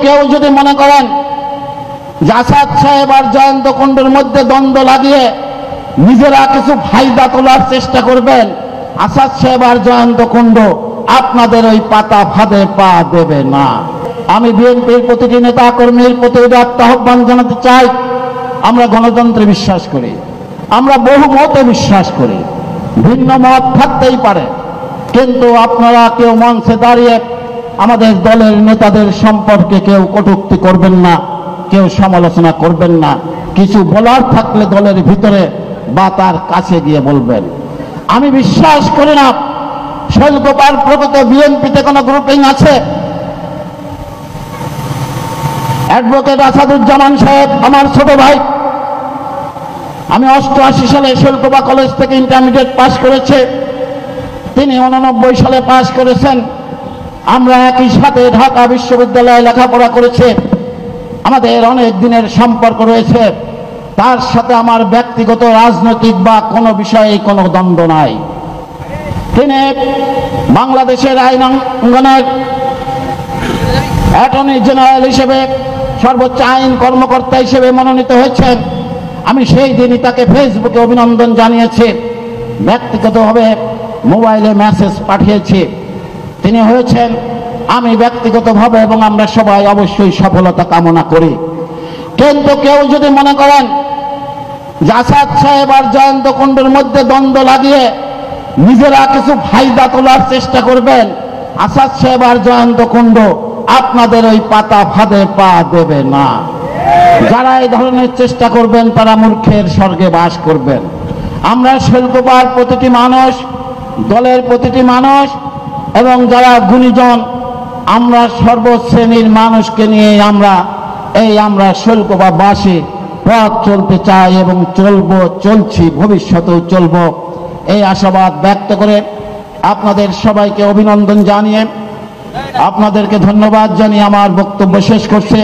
কেউ যদি মনে করেন যে আসাদ সাহেব আর জয়ন্ত কুণ্ডুর মধ্যে দ্বন্দ্ব লাগিয়ে নিজেরা কিছু ফায়দা তোলার চেষ্টা করবেন, আসাদ সাহেব আর জয়ন্ত কুণ্ডু আপনাদের ওই পাতা ফাঁদে পা দেবে না। আমি বিএনপির প্রতিটি নেতা কর্মীর প্রতি উদাত্ত আহ্বান জানাতে চাই, আমরা গণতন্ত্রে বিশ্বাস করি, আমরা বহুমতে বিশ্বাস করি, ভিন্ন মত থাকতেই পারে, কিন্তু আপনারা কেউ মঞ্চে দাঁড়িয়ে আমাদের দলের নেতাদের সম্পর্কে কেউ কটূক্তি করবেন না, কেউ সমালোচনা করবেন না। কিছু বলার থাকলে দলের ভিতরে বা তার কাছে গিয়ে বলবেন। আমি বিশ্বাস করি না শৈলকুপার প্রকৃত বিএনপিতে কোনো গ্রুপিং আছে। অ্যাডভোকেট আসাদুজ্জামান সাহেব আমার ছোট ভাই, আমি 88 সালে শৈলকুপা কলেজ থেকে ইন্টারমিডিয়েট পাশ করেছে, তিনি 89 সালে পাশ করেছেন। আমরা একই সাথে ঢাকা বিশ্ববিদ্যালয়ে লেখাপড়া করেছে, আমাদের অনেক দিনের সম্পর্ক রয়েছে। তার সাথে আমার ব্যক্তিগত রাজনৈতিক বা কোনো বিষয়ে কোনো দ্বন্দ্ব নাই। তিনি বাংলাদেশের আইন অঙ্গনের অ্যাটর্নি জেনারেল হিসেবে, সর্বোচ্চ আইন কর্মকর্তা হিসেবে মনোনীত হয়েছেন। আমি সেই দিনই তাকে ফেসবুকে অভিনন্দন জানিয়েছি, ব্যক্তিগতভাবে মোবাইলে মেসেজ পাঠিয়েছি। তিনি হয়েছেন, আমি ব্যক্তিগতভাবে এবং আমরা সবাই অবশ্যই সফলতা কামনা করি। কিন্তু কেউ যদি মনে করেন যে আসাদ সাহেব আর জয়ন্ত কুণ্ডুর মধ্যে দ্বন্দ্ব লাগিয়ে নিজেরা কিছু ফায়দা তোলার চেষ্টা করবেন, আসাদ সাহেব আর জয়ন্ত কুণ্ডু আপনাদের ওই পাতা ফাঁদে পা দেবে না। যারা এই ধরনের চেষ্টা করবেন তারা মূর্খের স্বর্গে বাস করবেন। আমরা শৈলকুপার প্রতিটি মানুষ, দলের প্রতিটি মানুষ এবং যারা গুণীজন, আমরা সর্বশ্রেণীর মানুষকে নিয়ে আমরা শৈলকুপাবাসী পথ চলতে চাই এবং চলছি, ভবিষ্যতেও চলব। এই আশাবাদ ব্যক্ত করে আপনাদের সবাইকে অভিনন্দন জানিয়ে, আপনাদেরকে ধন্যবাদ জানিয়ে আমার বক্তব্য শেষ করছি।